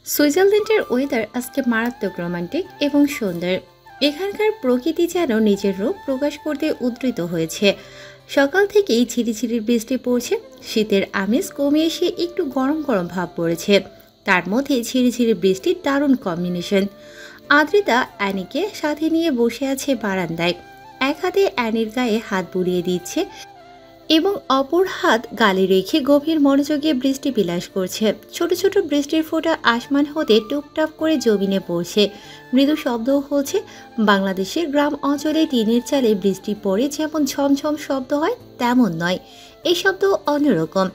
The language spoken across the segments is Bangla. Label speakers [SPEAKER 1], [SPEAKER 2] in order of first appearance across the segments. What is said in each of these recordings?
[SPEAKER 1] সুইজারল্যান্ডের ওয়েদার আজকে মারাত্মক রোমান্টিক এবং সুন্দর। এখানকার প্রকৃতি যেন নিজের রূপ প্রকাশ করতে উদ্ধৃত হয়েছে। সকাল থেকেই ঝিরিঝিরি বৃষ্টি পড়ছে, শীতের আমেজ কমে এসে একটু গরম গরম ভাব পড়েছে। তার মধ্যে ঝিরিঝিরি বৃষ্টির দারুণ কম্বিনেশন। আদ্রিতা অ্যানিকে সাথে নিয়ে বসে আছে বারান্দায়, এক হাতে অ্যানির গায়ে হাত বুলিয়ে দিচ্ছে এবং অপর হাত গালে রেখে গভীর মনোযোগে বৃষ্টি বিলাস করছে। ছোট ছোট বৃষ্টির ফোঁটা আসমান হতে টুপটাপ করে জমিনে পড়ছে, মৃদু শব্দও হচ্ছে। বাংলাদেশের গ্রাম অঞ্চলে টিনের চালে বৃষ্টি পড়ে যেমন ঝমঝম শব্দ হয় তেমন নয়, এই শব্দ অন্যরকম।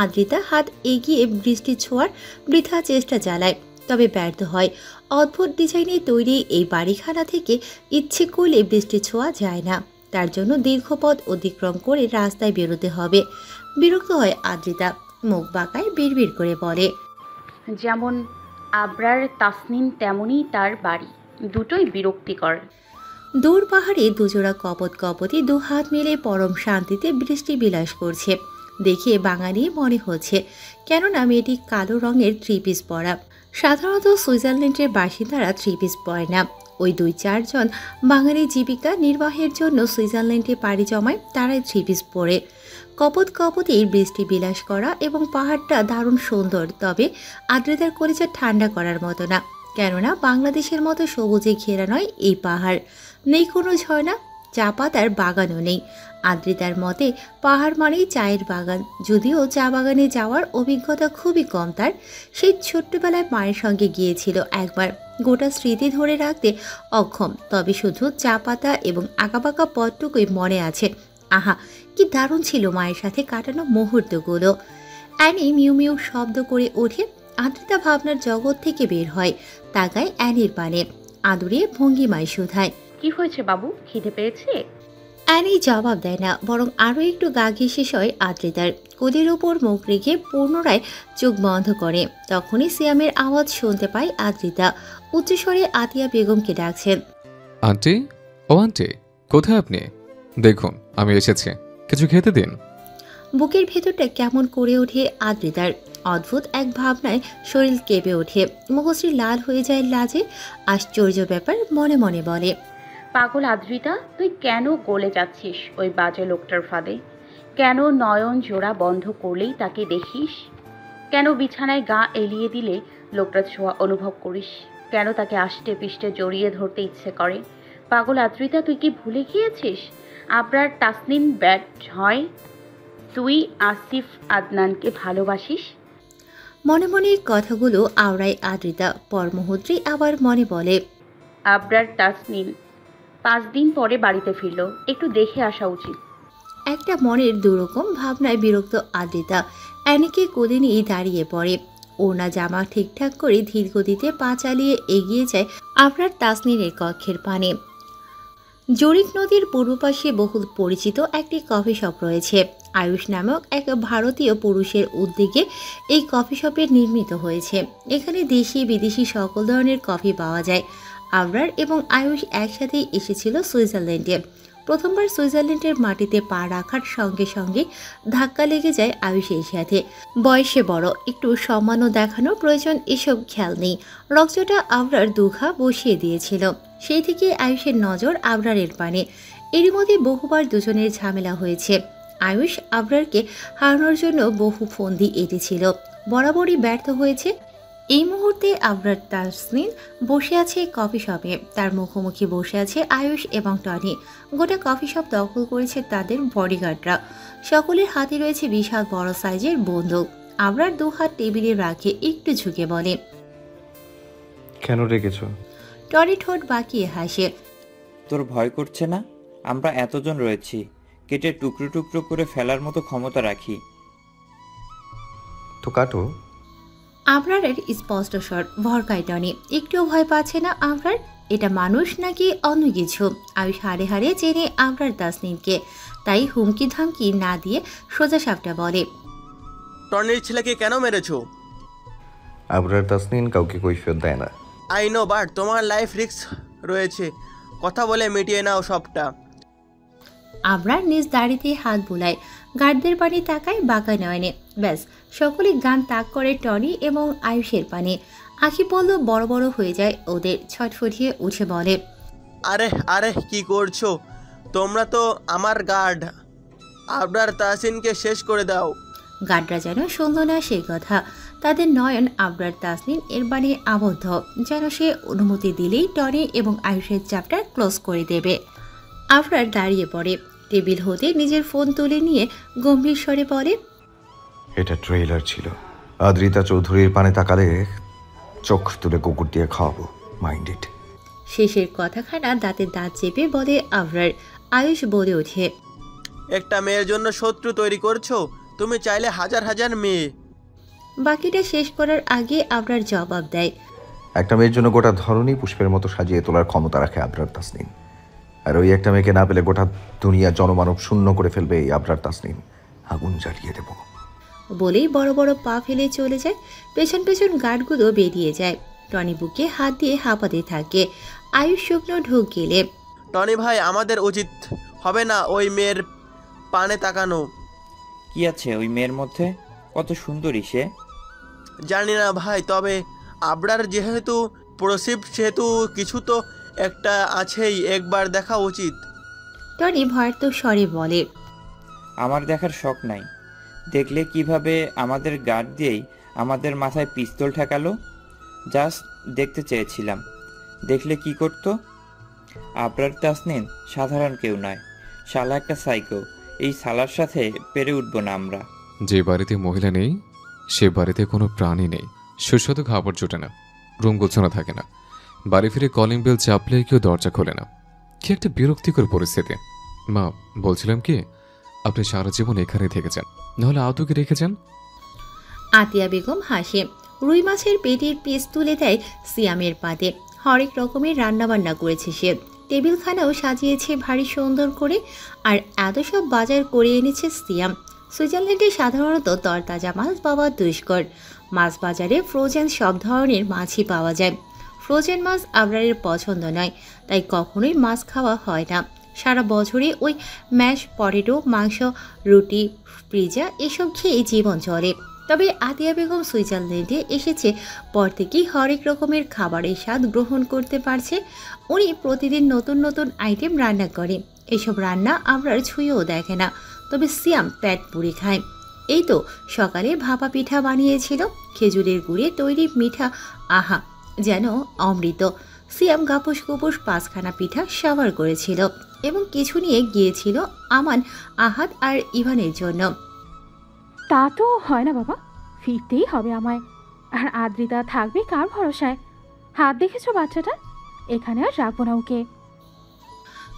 [SPEAKER 1] আদ্রিতা হাত এগিয়ে বৃষ্টি ছোঁয়ার বৃথা চেষ্টা চালায়, তবে ব্যর্থ হয়। অদ্ভুত ডিজাইনে তৈরি এই বাড়িখানা থেকে ইচ্ছে করলে বৃষ্টি ছোঁয়া যায় না, তার জন্য দীর্ঘ পথ অতিক্রম করে রাস্তায় বেরোতে হবে। বিরক্ত হয় আদ্রিতা, মুখ বাঁকায় বিড়বিড় করে বলে,
[SPEAKER 2] যেমন আবরার তাসনিন তেমনই তার বাড়ি, দুটোই বিরক্তিকর।
[SPEAKER 1] দূর পাহাড়ে দুজোড়া কপত কপতি দু হাত মিলে পরম শান্তিতে বৃষ্টি বিলাস করছে। দেখে বাঙালি মনে হচ্ছে, কেননা মেয়েটি কালো রঙের থ্রি পিস পরা। সাধারণত সুইজারল্যান্ডের বাসিন্দারা থ্রি পিস পরে না। ওই 2-4 জন বাঙালি জীবিকা নির্বাহের জন্য সুইজারল্যান্ডে পাড়ি জমায়, তারাই থ্রি পিস পরে। কপত কপতেই বৃষ্টি বিলাস করা এবং পাহাড়টা দারুণ সুন্দর, তবে আদ্রিতার কলিজা ঠান্ডা করার মতো না, কেননা বাংলাদেশের মতো সবুজে ঘেরা নয় এই পাহাড়। নেই কোনো ঝর্ণা, চা পাতার বাগানও নেই। আদ্রিতার মতে পাহাড় মানেই চায়ের বাগান, যদিও চা বাগানে যাওয়ার অভিজ্ঞতা খুবই কম তার। সেই ছোট্টবেলায় মায়ের সঙ্গে গিয়েছিল একবার, গোটা স্মৃতি ধরে রাখতে অক্ষম, তবে শুধু চা পাতা এবং আঁকাবাঁকা পথটুকুই মনে আছে। আহা, কি দারুণ ছিল মায়ের সাথে কাটানো মুহূর্তগুলো। অ্যানি মিউ মিউ শব্দ করে ওঠে। আদ্রিতা ভাবনার জগৎ থেকে বের হয়, তাকায় অ্যানির পানে, আদুরে ভঙ্গিমায় শুধায়,
[SPEAKER 2] কি হয়েছে বাবু, খিদে পেয়েছে?
[SPEAKER 1] অ্যানি জবাব দেয় না, বরং আরও একটু গা ঘেঁষে হয় আদ্রিতার। কোলের ওপর মুখ রেখে পুনরায় চোখ বন্ধ করে। তখনই সিয়ামের আওয়াজ শুনতে পায় আদ্রিতা, উচ্চস্বরে আতিয়া বেগমকে ডাকছেন।
[SPEAKER 3] আন্টি, ও আন্টি, কোথায় আপনি? দেখুন আমি এসেছি, কিছু খেতে দিন।
[SPEAKER 1] বুকের ভেতরটা কেমন করে ওঠে আদ্রিতার। অদ্ভুত এক ভাবনায় শরীর কেঁপে ওঠে, মুখশ্রী লাল হয়ে যায় লাজে। আশ্চর্য ব্যাপার, মনে মনে বলে,
[SPEAKER 2] পাগল আদ্রিতা, তুই কেন গলে যাচ্ছিস ওই বাজে লোকটার ফাঁদে? কেন নয়ন জোড়া বন্ধ করলেই তাকে দেখিস? কেন বিছানায় গা এলিয়ে দিলে লোকটার ছোঁয়া অনুভব করিস? কেন তাকে আষ্টে পিষ্টে জড়িয়ে ধরতে ইচ্ছে করে? পাগল আদ্রিতা, তুই কি ভুলে গিয়েছিস আবরার তাসনিন ব্যাট হয়? তুই আসিফ আদনানকে ভালোবাসিস।
[SPEAKER 1] মনে মনে কথাগুলো আওড়ায় আদ্রিতা। পর মুহূর্তেই আবার মনে বলে,
[SPEAKER 2] আবরার তাসনিন 5 দিন পরে বাড়িতে ফিরল, একটু দেখে আসা উচিত।
[SPEAKER 1] একটা মনের দুরকম ভাবনায় বিরক্ত আদ্রিতা অ্যানিকে কোলে নিয়ে দাঁড়িয়ে পড়ে। ওনা জামা ঠিকঠাক করে ধীর গতিতে পা চালিয়ে এগিয়ে যায় আবরার তাসনিনের কক্ষের পানে। জরিক নদীর পূর্ব পাশে বহুল পরিচিত একটি কফি শপ রয়েছে। আয়ুষ নামক এক ভারতীয় পুরুষের উদ্যোগে এই কফি শপের নির্মিত হয়েছে। এখানে দেশি বিদেশি সকল ধরনের কফি পাওয়া যায়। আবরার এবং আয়ুষ একসাথেই এসেছিল সুইজারল্যান্ডে। প্রথমবার সুইজারল্যান্ডের মাটিতে পা রাখার সঙ্গে সঙ্গে ধাক্কা লেগে যায় আয়ুষের সাথে। বয়সে বড়, একটু সম্মানও দেখানো প্রয়োজন এসব খেয়াল নেই। রক্তটা আবরার দুঘা বসিয়ে দিয়েছিল। সেই থেকে আয়ুষের নজর আবরারের পানে। এরই মধ্যে বহুবার দুজনের ঝামেলা হয়েছে। আয়ুষ আবরারকে হারানোর জন্য বহু ফন্দি এঁটেছিল, বরাবরই ব্যর্থ হয়েছে। এই মুহূর্তে আবরার তাসনিন বসে আছে কফি শপে, তার মুখোমুখি বসে আছে আয়ুষ এবং টনি। গোটা কফি শপ দখল করেছে তাদের বডিগার্ডরা। সকলের হাতে রয়েছে বিশাল বড় সাইজের বন্দুক। আবরার 2 হাত টেবিলে রাখে, একটু ঝুঁকে বলে,
[SPEAKER 4] কেন রেখেছ?
[SPEAKER 1] টনি ঠোঁট বাঁকিয়ে হাসে,
[SPEAKER 5] তোর ভয় করছে না? আমরা এতজন রয়েছি, কেটে টুকরো টুকরো করে ফেলার মতো ক্ষমতা রাখি।
[SPEAKER 4] তো কাটো।
[SPEAKER 1] আবরারের স্পষ্ট স্বর, ভরকায় টনি। একটুও ভয় পাচ্ছে না আবরার। এটা মানুষ নাকি অন্য কিছু? আয়ুষ হাড়ে হাড়ে চেনে আবরার তাসনিনকে, তাই হুমকি ধামকি না দিয়ে সোজা সাপটা বলে,
[SPEAKER 6] টনির ছেলেকে কেন মেরেছো?
[SPEAKER 4] আবরার তাসনিন কাউকে কৈফিয়ত দেয় না।
[SPEAKER 6] আই নো, বাট তোমার লাইফ রিস্ক রয়েছে, কথা বলে মিটিয়ে নাও সবটা।
[SPEAKER 1] আবরার নিজ দাড়িতে হাত বুলায়, গার্ডদের পানি তাকায় বাঁকা নয়নে। ব্যাস, সকলে গান তাক করে টনি এবং আয়ুষের পানে। আখি পল্লব বড় বড় হয়ে যায় ওদের, ছটফটিয়ে উঠে বলে,
[SPEAKER 6] আরে আরে কি করছো? তোমরা তো আমার গার্ড, আবরার তাহসিনকে শেষ করে দাও।
[SPEAKER 1] গার্ডরা যেন শুনল না সেই কথা। তাদের নয়ন আবরার তাসনিন এর বাণী আবদ্ধ, যেন সে অনুমতি দিলেই টনি এবং আয়ুষের চ্যাপ্টার ক্লোজ করে দেবে। আবরার দাঁড়িয়ে পড়ে, টেবিল হতে নিজের ফোন তুলে নিয়ে গম্ভীর স্বরে বলে,
[SPEAKER 4] এটা ট্রেইলার ছিল। আদ্রিতা চৌধুরীর পানে তাকালে চোখ তুলে কুকুর দিয়ে খাওয়াবো, মাইন্ড ইট।
[SPEAKER 1] শেষের কথাখানা দাঁতে দাঁত চেপে বলে আবরার। আয়ুষ বলে ওঠে,
[SPEAKER 6] একটা মেয়ের জন্য শত্রু তৈরি করছো? তুমি চাইলে হাজার হাজার মেয়ে।
[SPEAKER 1] বাকিটা শেষ করার আগে আবরার জবাব দেয়,
[SPEAKER 4] একটা মেয়ের জন্য গোটা ধরনী পুষ্পের মতো সাজিয়ে তোলার ক্ষমতা রাখে আবরার তাসনিন। আর ওই একটা মেয়েকে না পেলে গোটা দুনিয়া জনমানব শূন্য করে ফেলবে এই আবরার তাসনিন। আগুন জ্বালিয়ে দেবো।
[SPEAKER 1] বলেই বড় বড় পা ফেলে চলে যায়। পেছন পেছন গার্ডগুলো বেরিয়ে যায়। টনি বুকে হাত দিয়ে হাঁপাতে থাকে। আয়ুষ শুকনো ঢোক গেলে,
[SPEAKER 6] টনি ভাই, আমাদের উচিত হবে না ওই মেয়ের পানে তাকানো?
[SPEAKER 5] কি আছে ওই মেয়ের মধ্যে? কত সুন্দরী সে।
[SPEAKER 6] জানি না ভাই, তবে আবরার যেহেতু প্রসিভ, সেহেতু কিছু তো একটা আছেই, একবার দেখা উচিত।
[SPEAKER 1] টনি ভয়ার্ত স্বরে বলে,
[SPEAKER 5] আমার দেখার শখ নাই। দেখলে কিভাবে আমাদের গার্ড দিয়েই আমাদের মাথায় পিস্তল ঠেকালো। জাস্ট দেখতে চেয়েছিলাম, দেখলে কি করতো। আবরার তাসনিন সাধারণ কেউ নয়, শালা একটা সাইকো। এই শালার সাথে পেরে উঠবো না আমরা।
[SPEAKER 3] যে বাড়িতে মহিলা নেই সে বাড়িতে কোনো প্রাণী নেই। সুস্বাদু খাবার জোটে না, রুম গোছানো থাকে না, বাড়ি ফিরে কলিং বেল চাপলে কেউ দরজা খোলে না। কি একটা বিরক্তিকর পরিস্থিতি। মা, বলছিলাম কি, আপনি সারা জীবন এখানে থেকেছেন, নাহলে আদুকে রেখেছেন।
[SPEAKER 1] আতিয়া বেগম হাসে। রুই মাছের পেটির পিস তুলে দেয় সিয়ামের পাতে। হরেক রকমের রান্নাবান্না করেছে সে। টেবিলখানাও সাজিয়েছে ভারী সুন্দর করে। আর এত সব বাজার করে এনেছে সিয়াম। সুইজারল্যান্ডে সাধারণত তরতাজা মাছ পাওয়া দুষ্কর। মাছ বাজারে ফ্রোজেন সব ধরনের মাছই পাওয়া যায়। ফ্রোজেন মাছ আবরারের পছন্দ নয়, তাই কখনোই মাছ খাওয়া হয় না। সারা বছরে ওই ম্যাশ পটেটো, মাংস, রুটি, পিৎজা এসব খেয়ে জীবন চলে। তবে আতিয়া বেগম সুইজারল্যান্ডে এসেছে পর থেকেই হরেক রকমের খাবারের স্বাদ গ্রহণ করতে পারছে। উনি প্রতিদিন নতুন নতুন আইটেম রান্না করে। এসব রান্না আবরার ছুঁয়েও দেখে না, তবে সিয়াম পেট পুড়ে খায়। এই তো সকালে ভাপা পিঠা বানিয়েছিল, খেজুরের গুড়ে তৈরি মিঠা, আহা যেন অমৃত। সিয়াম গাপুস গুপুস 5খানা পিঠা সাবার করেছিল এবং কিছু নিয়ে গিয়েছিল আমান, আহাদ আর ইভানের জন্য।
[SPEAKER 7] তা তো হয় না বাবা, ফিরতেই হবে আমায়। আর আদ্রিতা থাকবে কার ভরসায়? হাত দেখেছো বাচ্চাটা, এখানে আর রাখবো না ওকে।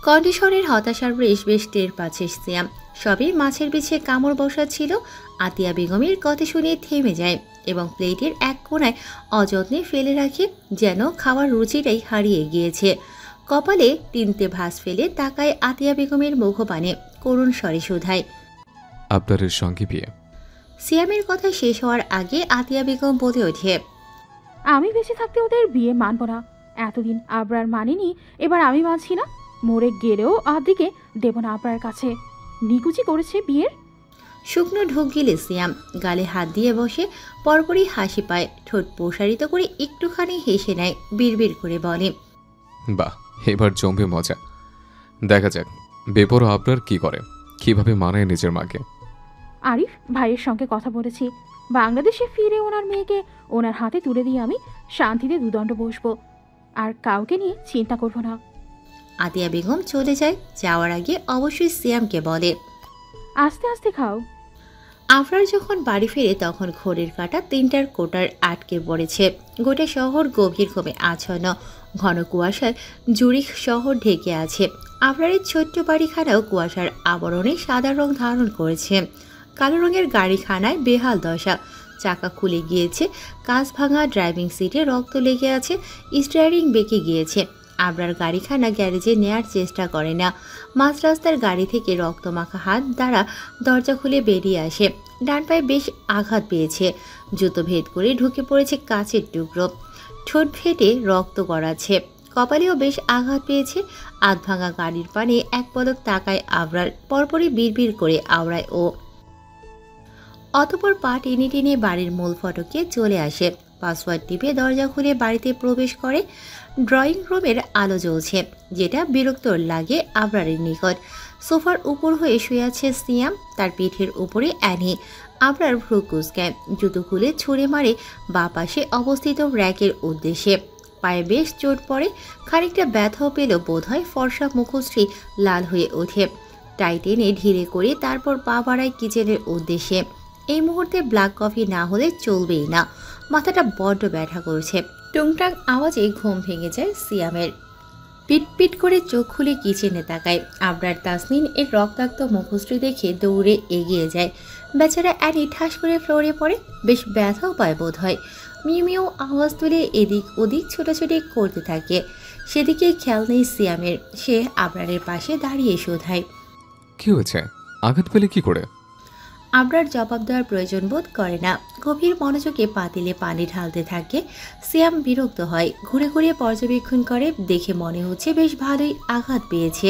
[SPEAKER 1] কন্ডিশনের হতাশার বেশ টের পাচ্ছে সিয়াম। সবই মাছের পিছে কামড় বসাচ্ছিল। আতিয়া বেগমের কথা শুনে থেমে যায় এবং প্লেটের এক কোণায় অযত্নে ফেলে রাখে, যেন খাওয়ার রুচিটাই হারিয়ে গিয়েছে। কপালে 3টে ভাঁজ ফেলে তাকায় আতিয়া বেগমের মুখপানে, করুণ স্বরে শুধায়,
[SPEAKER 3] আপনার সঙ্গে বিয়ে।
[SPEAKER 1] সিয়ামের কথা শেষ হওয়ার আগে আতিয়া বেগম বলে ওঠে,
[SPEAKER 7] আমি বেঁচে থাকতে ওদের বিয়ে মানব না। এতদিন আবরার মানেনি, এবার আমি মানছি না। মরে গেলেও আদিকে দেব না আবরার কাছে। নিকুচি করেছে বিয়ের।
[SPEAKER 1] শুকনো ঢোক গিলে সিয়াম গালে হাত দিয়ে বসে, পরপরই হাসি পায়। ঠোঁট প্রসারিত করে একটুখানি হেসে নেয়, বিড়বিড় করে বলে,
[SPEAKER 3] বাহ, এবার জমবে মজা। দেখা যাক বেপরোয়া আপনার কি করে, কিভাবে মানায় নিজের মাকে।
[SPEAKER 7] আরিফ ভাইয়ের সঙ্গে কথা বলেছি, বাংলাদেশে ফিরে ওনার মেয়েকে ওনার হাতে তুলে দিয়ে আমি শান্তিতে দুদণ্ড বসবো, আর কাউকে নিয়ে চিন্তা করবো না।
[SPEAKER 1] আতিয়া বেগম চলে যায়। যাওয়ার আগে অবশ্যই সিয়ামকে বলে,
[SPEAKER 7] আস্তে আস্তে খাও।
[SPEAKER 1] আফরার যখন বাড়ি ফিরে তখন ঘড়ির কাঁটা 3টার কোটার আটকে পড়েছে। গোটা শহর গভীর ঘুমে আচ্ছন্ন। ঘন কুয়াশায় জুরিখ শহর ঢেকে আছে। আফরারের ছোট্ট বাড়িখানাও কুয়াশার আবরণে সাদা রং ধারণ করেছে। কালো রঙের গাড়িখানায় বেহাল দশা। চাকা খুলে গিয়েছে, কাঁচ ভাঙা, ড্রাইভিং সিটে রক্ত লেগে আছে, স্টিয়ারিং বেঁকে গিয়েছে। আবরার গাড়িখানা গ্যারেজে নেয়ার চেষ্টা করে না। মাঝ রাস্তার গাড়ি থেকে রক্তমাখা হাত দ্বারা দরজা খুলে বেরিয়ে আসে। ডান পায়ে বেশ আঘাত পেয়েছে, জুতো ভেদ করে ঢুকে পড়েছে কাচের টুকরো। ঠোঁট ফেটে রক্ত গড়াচ্ছে। কপালেও বেশ আঘাত পেয়েছে। আধ ভাঙা গাড়ির পানে এক পলক তাকায় আবরার, পরপরই বিড়বিড় করে আওড়ায় ও, অতঃপর পা টেনে টেনে বাড়ির মূল ফটকে চলে আসে। পাসওয়ার্ড টিপে দরজা খুলে বাড়িতে প্রবেশ করে। ড্রয়িং রুমের আলো জ্বলছে, যেটা বিরক্ত লাগে আবরারের নিকট। সোফার উপর হয়ে শুয়ে আছে সিয়াম, তার পিঠের উপরে অ্যানি। আবরার ভ্রু কুঁচকায়, জুতো খুলে ছুঁড়ে মারে বাঁ পাশে অবস্থিত র্যাকের উদ্দেশ্যে। পায়ে বেশ চোট পড়ে, খানিকটা ব্যথাও পেল বোধহয়। ফর্সা মুখশ্রী লাল হয়ে ওঠে, টাই টেনে ধীরে করে তারপর পা বাড়ায় কিচেনের উদ্দেশ্যে। এই মুহূর্তে ব্ল্যাক কফি না হলে চলবেই না। মাথাটা বড্ড ব্যথা করছে। টুংটাং আওয়াজে ঘুম ভেঙে যায় সিয়ামের। পিটপিট করে চোখ খুলে কিচেনে তাকায়। আবরার তাসনিন এর রক্তাক্ত মুখশ্রী দেখে দৌড়ে এগিয়ে যায়। বেচারা অ্যানি ঠাস করে ফ্লোরে পড়ে, বেশ ব্যথাও পায় বোধ হয়। মিউ মিউ আওয়াজ তুলে এদিক ওদিক ছোটাছুটি করতে থাকে। সেদিকে খেয়াল নেই সিয়ামের। সে আবরারের পাশে দাঁড়িয়ে শোধায়,
[SPEAKER 3] কি হয়েছে? আঘাত পেলে কি করে?
[SPEAKER 1] আবরার জবাব দেওয়ার প্রয়োজন বোধ করে না। গভীর মনোযোগে পাতিলে পানি ঢালতে থাকে। সিয়াম বিরক্ত হয়, ঘুরে ঘুরে পর্যবেক্ষণ করে। দেখে মনে হচ্ছে বেশ ভালোই আঘাত পেয়েছে,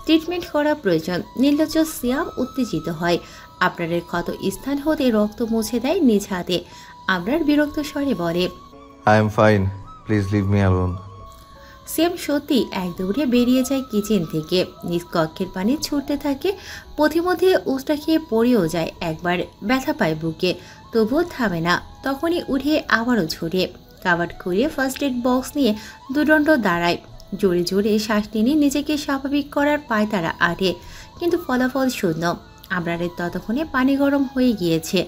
[SPEAKER 1] ট্রিটমেন্ট করা প্রয়োজন। নির্লজ্জ সিয়াম উত্তেজিত হয়। আবরারের ক্ষত স্থান হতে রক্ত মুছে দেয় নিজ হাতে। আবরার বিরক্ত স্বরে বলে,
[SPEAKER 4] I am fine, please leave me alone.
[SPEAKER 1] Siam সত্যি এক দৌড়ে বেরিয়ে যায় কিচেন থেকে। নিজ কক্ষের পানি ছুটতে থাকে। পথিমধ্যে উষ্টা খেয়ে পড়েও যায় একবার। ব্যথা পায় বুকে, তবুও থামে না। তখনই উঠে আবারও ঝরে কাবাট খুঁড়িয়ে ফার্স্ট এড বক্স নিয়ে দুদণ্ড দাঁড়ায়। জোরে জোরে শ্বাস টেনে নিজেকে স্বাভাবিক করার পায়তারা আটে, কিন্তু ফলাফল শূন্য। আবরারের ততক্ষণে পানি গরম হয়ে গিয়েছে।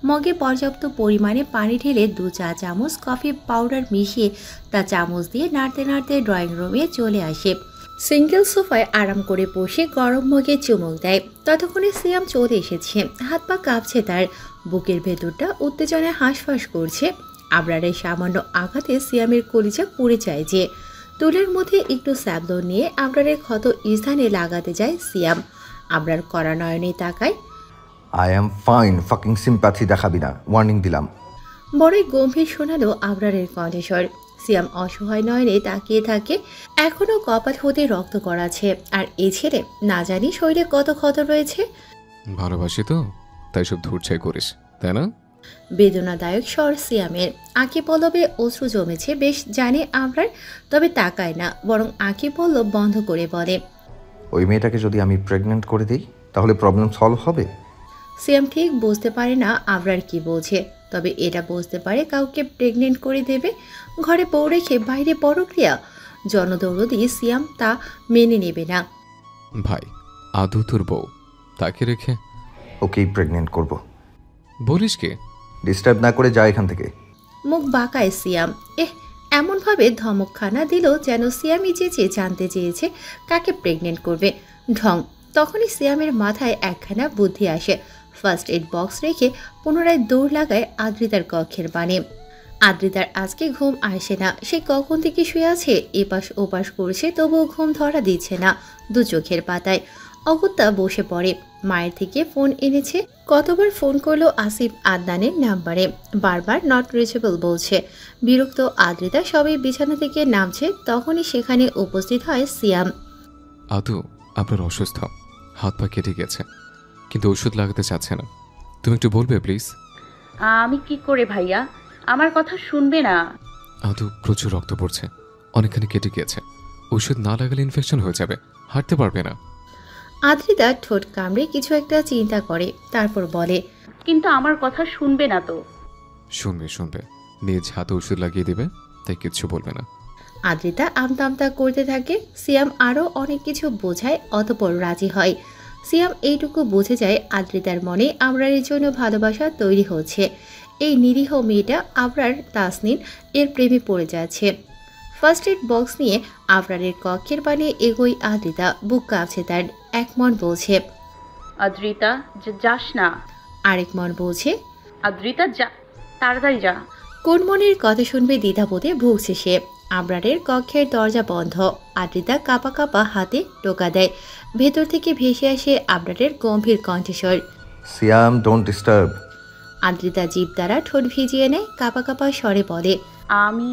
[SPEAKER 1] মগে পর্যাপ্ত পরিমাণে পানি ঢেলে 2 চা চামচ কফি পাউডার মিশিয়ে তা চামচ দিয়ে নাড়তে নাড়তে ড্রয়িং রুমে চলে আসে। সিঙ্গেল সোফায় আরাম করে বসে গরম মগে চুমুক দেয়। ততক্ষণে সিয়াম চলে এসেছে। হাত পা কাঁপছে তার, বুকের ভেতরটা উত্তেজনায় হাঁসফাঁস করছে। আবরারের সামান্য আঘাতে সিয়ামের কলিজা পুড়ে যায় যে। তুলের মধ্যে একটু স্যাবলন নিয়ে আবরারের ক্ষত স্থানে লাগাতে যায় সিয়াম। আবরার কড়া নয়নে তাকায়।
[SPEAKER 4] I am fine, fucking sympathy দেখাবি না, ওয়ার্নিং দিলাম।
[SPEAKER 1] বড়ই গম্ভীর শোনালো আবরারের কণ্ঠস্বর। সিয়াম অসহায় নয়নে তাকিয়ে থাকে। এখনো কপাল হতে রক্ত গড়াচ্ছে। আর এ ছেলে না জানি শরীরে কত ক্ষত রয়েছে।
[SPEAKER 3] ভালোবাসি তো, তাই সব ধূর্ছাই করিস, তাই না?
[SPEAKER 1] বেদনাদায়ক স্বর সিয়ামের। আঁখি পল্লবে অশ্রু জমেছে বেশ জানে আবরার, তবে তাকায় না, বরং আঁখি পল্লব বন্ধ করে বলে,
[SPEAKER 4] ওই মেয়েটাকে যদি আমি প্রেগনেন্ট করে দিই তাহলে প্রবলেম সলভ হবে?
[SPEAKER 1] সিয়াম ঠিক বুঝতে পারে না আবরার কি বলছে, তবে এটা বুঝতে পারে কাউকে প্রেগনেন্ট করে দেবে। ঘরে বউ রেখে বাইরে পরক্রিয়া। জনদৌড়দি সিয়াম তা মেনে নেবে না।
[SPEAKER 3] ভাই, আদু তোর বউ, তাকে রেখে
[SPEAKER 4] ওকেই প্রেগনেন্ট করব।
[SPEAKER 3] বলিস কি?
[SPEAKER 4] ডিস্টার্ব না করে যা এখান থেকে।
[SPEAKER 1] মুখ বাঁকায় সিয়াম। এমনভাবে ধমকখানা দিল যেন সিয়ামই চেয়েছে জানতে চেয়েছে কাকে প্রেগনেন্ট করবে। ঢং। তখনই সিয়ামের মাথায় একখানা বুদ্ধি আসে। ফার্স্ট এড বক্স রেখে পুনরায় দৌড় লাগায় আদ্রিতার কক্ষের পানে। আদ্রিতার আজকে ঘুম আসে না। সে কখন থেকে শুয়ে আছে, এপাশ ওপাশ করছে, তবুও ঘুম ধরা দিচ্ছে না। 2 চোখের পাতায় অগত্যা বসে পড়ে। মায়ের থেকে ফোন এনেছে। কতবার ফোন করলো আসিফ আদনানের নাম্বারে, বারবার নট রিচেবল বলছে। বিরক্ত আদ্রিতা সবে বিছানা থেকে নামছে, তখনই সেখানে উপস্থিত হয় সিয়াম।
[SPEAKER 3] আদু, আপনার অসুস্থ, হাত পা কেটে গেছে, কিন্তু ওষুধ লাগাতে চাচ্ছে না। তুমি একটু বলবে প্লিজ?
[SPEAKER 2] আমি কি করে ভাইয়া, আমার কথা শুনবে না?
[SPEAKER 3] আদু, প্রচুর রক্ত পড়ছে, অনেকখানি কেটে গিয়েছে। ওষুধ না লাগালে ইনফেকশন হয়ে যাবে, হাঁটতে পারবে না।
[SPEAKER 1] আদ্রিতা ঠোঁট কামড়ে কিছু একটা চিন্তা করে, তারপর বলে,
[SPEAKER 2] কিন্তু আমার কথা শুনবে না তো?
[SPEAKER 3] শুনবে শুনবে, নিজ হাতে ওষুধ লাগিয়ে দেবে, তাই কিচ্ছু বলবে না।
[SPEAKER 1] আদ্রিতা আমতা আমতা করতে থাকে। সিয়াম আরও অনেক কিছু বোঝায়, অতপর রাজি হয়। সিয়াম এইটুকু বুঝে যায় আদ্রিতার মনে আবরারের জন্য ভালোবাসা তৈরি হচ্ছে। এই নিরীহ মেয়েটা আবরার তাসনিন এর প্রেমে পড়ে যাচ্ছে। ফার্স্ট এড বক্স নিয়ে আবরারের কক্ষের পানে এগোই আদ্রিতা। বুক কাঁপছে তার। এক মন বলছে,
[SPEAKER 2] আদ্রিতা যাস না।
[SPEAKER 1] আরেক মন বলছে,
[SPEAKER 2] আদ্রিতা যা, তাড়াতাড়ি যা।
[SPEAKER 1] কোন মনের কথা শুনবে দ্বিধাবোধে ভুগছে সে। আবরারের কক্ষের দরজা বন্ধ। আদ্রিতা কাঁপা কাঁপা হাতে টোকা দেয়। ভেতর থেকে ভেসে আসে আবরারের গম্ভীর কণ্ঠস্বর,
[SPEAKER 4] সিয়াম, ডোন্ট ডিস্টার্ব।
[SPEAKER 1] আদ্রিতা জিভ দ্বারা ঠোঁট ভিজিয়ে নেয়, কাঁপা কাঁপা স্বরে বলে,
[SPEAKER 2] আমি।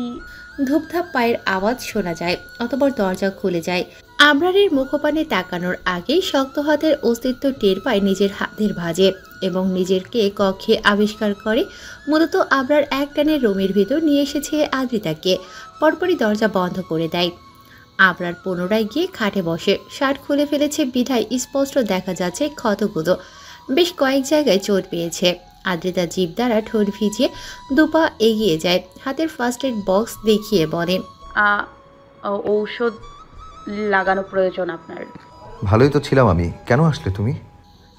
[SPEAKER 1] ধূপধাপ পায়ের আওয়াজ শোনা যায়, অতঃপর দরজা খুলে যায়। আবরারের মুখপানে তাকানোর আগেই শক্ত হাতের অস্তিত্ব টের পায় নিজের হাতের ভাঁজে। এবং নিজেরকে কক্ষে আবিষ্কার করে। মূলত আবরার এক টানে রুমের ভিতর নিয়ে এসেছে আদ্রিতাকে। পরপরই দরজা বন্ধ করে দেয়। আবরার পুনরায় গিয়ে খাটে বসে। শার্ট খুলে ফেলেছে বিধায় স্পষ্ট দেখা যাচ্ছে ক্ষতগুলো। বেশ কয়েক জায়গায় চোট পেয়েছে। আদ্রিতা জিভ দ্বারা ঠোঁট ভিজিয়ে দুপা এগিয়ে যায়। হাতের ফার্স্ট এড বক্স দেখিয়ে বলে,
[SPEAKER 2] ঔষধ লাগানো প্রয়োজন আপনার।
[SPEAKER 4] ভালোই তো ছিলাম আমি, কেন আসলে তুমি?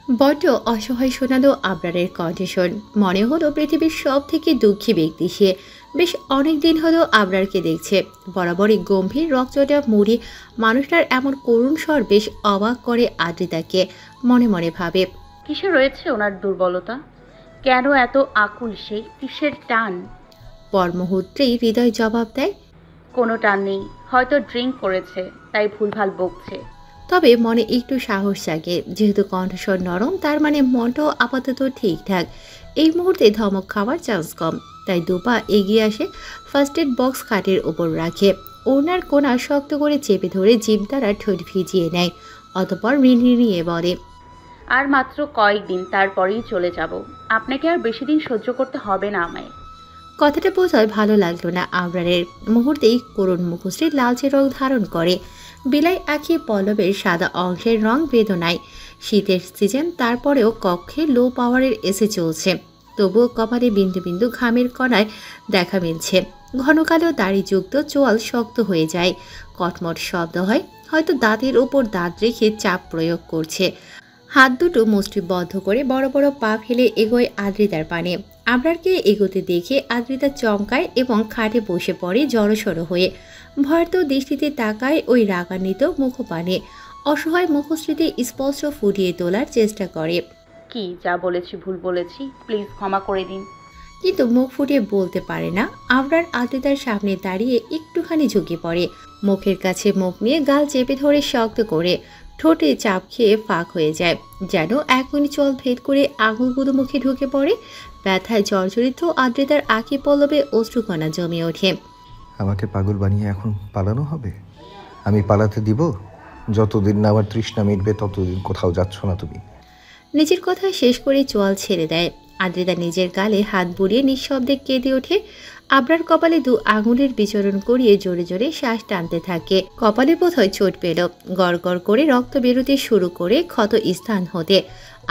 [SPEAKER 1] বড্ড অসহায় শোনালো আবরারের কণ্ঠস্বর। মনে হলো পৃথিবীর সব থেকে দুঃখী ব্যক্তি সে। বেশ অনেক দিন হলো আবরারকে দেখছে। বরাবরই গম্ভীর রক্তটা মুড়ি মানুষটার এমন করুণ স্বর বেশ অবাক করে আদ্রিতাকে। মনে মনে ভাবে,
[SPEAKER 2] কিসে রয়েছে ওনার দুর্বলতা? কেন এত আকুল সে? কিসের টান?
[SPEAKER 1] পর মুহূর্তেই হৃদয় জবাব দেয়,
[SPEAKER 2] কোনো টান নেই, হয়তো ড্রিঙ্ক করেছে তাই ভুলভাল বকছে।
[SPEAKER 1] তবে মনে একটু সাহস জাগে। যেহেতু কণ্ঠস্বর নরম, তার মানে মনটাও আপাতত ঠিকঠাক। এই মুহূর্তে ধমক খাওয়ার চান্স কম। তাই দুপা এগিয়ে আসে, ফার্স্ট এড বক্স খাটের উপর রাখে। ওনার কোনা শক্ত করে চেপে ধরে জিভ দ্বারা ঠোঁট ভিজিয়ে নেয়। অতপর রিনিয়ে বলে,
[SPEAKER 2] আর মাত্র কয়েকদিন, তারপরেই চলে যাব। আপনাকে আর বেশি দিন সহ্য করতে হবে না আমায়।
[SPEAKER 1] কথাটা বোধহয় ভালো লাগলো না আবরারের। মুহূর্তেই করুণ মুখশ্রী লালচে রং ধারণ করে। বিলাই আঁখি পল্লবের সাদা অংশের রং বেদনায়। শীতের সিজন, তারপরেও কক্ষে লো পাওয়ারের এসে চলছে। তবুও কপালে বিন্দু বিন্দু ঘামের কণায় দেখা মিলছে। ঘন কালো দাড়িযুক্ত চোয়াল শক্ত হয়ে যায়। কটমট শব্দ হয়, হয়তো দাঁতের ওপর দাঁত রেখে চাপ প্রয়োগ করছে। হাত দুটো মুষ্টিবদ্ধ করে বড় বড় পা ফেলে এগোয় আদ্রিতার পানে। আবরারকে এগোতে দেখে আদ্রিতা চমকায় এবং খাটে বসে পড়ে জড়সড় হয়ে। ভয়ার্ত দৃষ্টিতে তাকায় ওই রাগান্বিত মুখপানে। অসহায় মুখশ্রীতে স্পষ্ট ফুটিয়ে তোলার চেষ্টা করে।
[SPEAKER 2] কি যা বলেছি ভুল বলেছি, প্লিজ ক্ষমা করে দিন।
[SPEAKER 1] কিন্তু মুখ ফুটিয়ে বলতে পারে না। আবরার আদ্রিতার সামনে দাঁড়িয়ে একটুখানি ঝুঁকে পড়ে। মুখের কাছে মুখ নিয়ে গাল চেপে ধরে শক্ত করে ঠোঁটে চাপ খেয়ে ফাঁক হয়ে যায়। যেন এখনই চল ভেদ করে আঙুলগুলো মুখে ঢুকে পড়ে। ব্যথায় জর্জরিত আদ্রিতার আঁখি পল্লবে অশ্রুকণা জমে ওঠে।
[SPEAKER 4] আমাকে পাগল বানিয়ে এখন পালানো হবে? আমি পালাতে দিব? যতদিন না আমার তৃষ্ণা মিটবে ততদিন কোথাও যাচ্ছ না তুমি।
[SPEAKER 1] নিজের কথা শেষ করে চোয়াল ছেড়ে দেয়। আদ্রিতা নিজের গালে হাত বুলিয়ে নিঃশব্দে কেঁদে ওঠে। আবরার কপালে দু আঙুলের বিচরণ করিয়ে জোরে জোরে শ্বাস টানতে থাকে। কপালে বোধহয় চোট পেল। গড় গড় করে রক্ত বেরোতে শুরু করে ক্ষত স্থান হতে।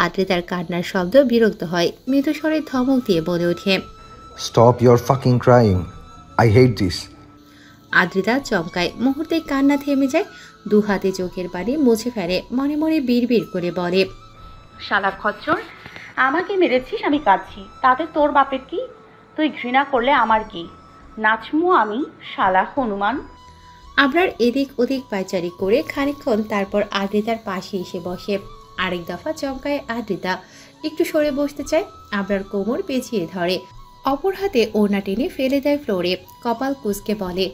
[SPEAKER 1] আদ্রিতার কান্নার শব্দ বিরক্ত হয়। মৃদুস্বরে ধমক দিয়ে বলে ওঠে,
[SPEAKER 4] stop your fucking crying, I hate this.
[SPEAKER 1] Adrita চমকায়। মুহূর্তে কান্না থেমে যায়। দু হাতে চোখের পানি মুছে ফেলে। মনে মনে বিড়বিড় করে বলে,
[SPEAKER 2] শালা খচ্চর, আমাকে মেরেছিস, আমি কাঁদছি, তাতে তোর বাপের কি? তুই ঘৃণা করলে আমার কি? নাচমু আমি, শালা হনুমান।
[SPEAKER 1] আবরার এদিক ওদিক পায়চারি করে খানিকক্ষণ, তারপর আদ্রিতার পাশে এসে বসে। আরেক দফা চমকায় আদ্রিতা। একটু সরে বসতে চায়। আবরার কোমর পেঁচিয়ে ধরে। অপর হাতে ওড়না টেনে ফেলে দেয় ফ্লোরে। কপাল কুঁচকে বলে,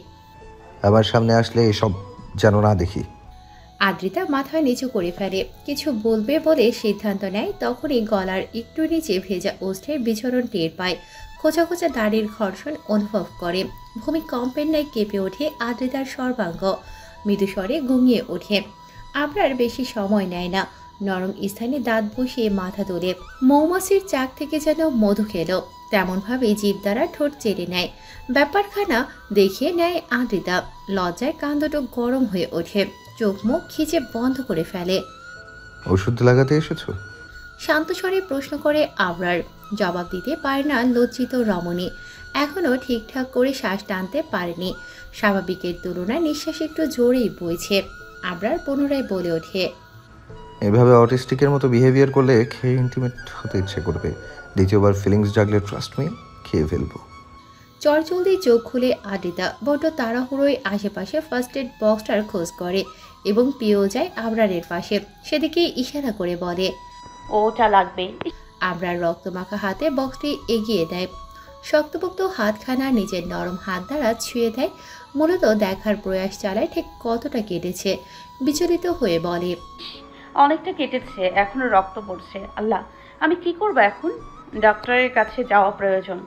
[SPEAKER 4] আমার সামনে আসলে এসব যেন না দেখি।
[SPEAKER 1] আদ্রিতা মাথা নিচু করে ফেলে। কিছু বলবে বলে সিদ্ধান্ত নেয়। তখনই গলার একটু নিচে ভেজা ওষ্ঠের বিচরণ টের পায়। খোঁচা খোঁচা দাড়ির ঘর্ষণ অনুভব করে। ভূমিকম্পের ন্যায় কেঁপে ওঠে আদ্রিতার সর্বাঙ্গ। মৃদুস্বরে ঘুমিয়ে ওঠে। আবরার বেশি সময় নেয় না। নরম স্থানে দাঁত বসিয়ে মাথা তোলে। মৌমাছির চাক থেকে যেন মধু খেলো, তেমনভাবে জিভ দ্বারা ঠোঁট চেড়ে নেয়। ব্যাপারখানা দেখিয়ে নেয় আদ্রিতা। লজ্জায় কান দুটো গরম হয়ে ওঠে। চোখ মুখ খিচে বন্ধ করে ফেলে।
[SPEAKER 4] ওষুধ লাগাতে এসেছো?
[SPEAKER 1] শান্ত স্বরে প্রশ্ন করে আবরার। জবাব দিতে পারে না লজ্জিত রমণী। এখনও ঠিকঠাক করে শ্বাস টানতে পারেনি। স্বাভাবিকের তুলনায় নিঃশ্বাস একটু জোরেই বইছে। আবরার পুনরায় বলে ওঠে,
[SPEAKER 4] এভাবে অটিস্টিকের মতো বিহেভিয়ার করলে খেয়ে ইন্টিমেট হতে ইচ্ছে করবে। দ্বিতীয়বার ফিলিংস জাগলে ট্রাস্ট মি, খেয়ে ফেলবো।
[SPEAKER 1] চটজলদি চোখ খুলে আদ্রিতা বড্ড তাড়াহুড়োয় আশেপাশে ফার্স্ট এড বক্সটার খোঁজ করে এবং পেয়েও যায় আবরারের পাশে। সেদিকে ইশারা করে বলে,
[SPEAKER 2] ওটা লাগবে।
[SPEAKER 1] আবরার রক্তমাখা হাতে বক্সটি এগিয়ে দেয়। শক্তপোক্ত হাতখানা নিজের নরম হাত দ্বারা ছুঁয়ে দেয়। মূলত দেখার প্রয়াস চালায় ঠিক কতটা কেটেছে। বিচলিত হয়ে বলে,
[SPEAKER 2] অনেকটা কেটেছে, এখনো রক্ত পড়ছে। আল্লাহ, আমি কি করব এখন? ডক্টরের কাছে যাওয়া প্রয়োজন।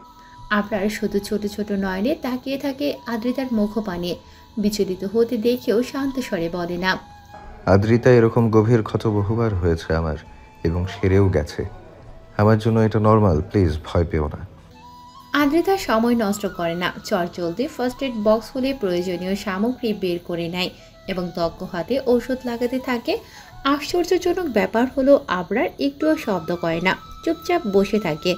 [SPEAKER 1] আবরার শুধু ছোট ছোট নয়নে তাকিয়ে থাকে আদ্রিতার মুখপানে। বিচলিত হতে দেখেও শান্ত স্বরে বলে না,
[SPEAKER 4] আদ্রিতা, এরকম গভীর ক্ষত বহুবার হয়েছে আমার এবং সেরেও গেছে। আমার জন্য এটা নর্মাল, প্লিজ ভয় পেও না।
[SPEAKER 1] আদ্রিতা সময় নষ্ট করে না, চলতে ফার্স্ট এড বক্স খুলে প্রয়োজনীয় সামগ্রী বের করে নেয় এবং দক্ষ হাতে ঔষধ লাগাতে থাকে। আশ্চর্যজনক ব্যাপার হলো আবরার একটুও শব্দ করে না, চুপচাপ বসে থাকে।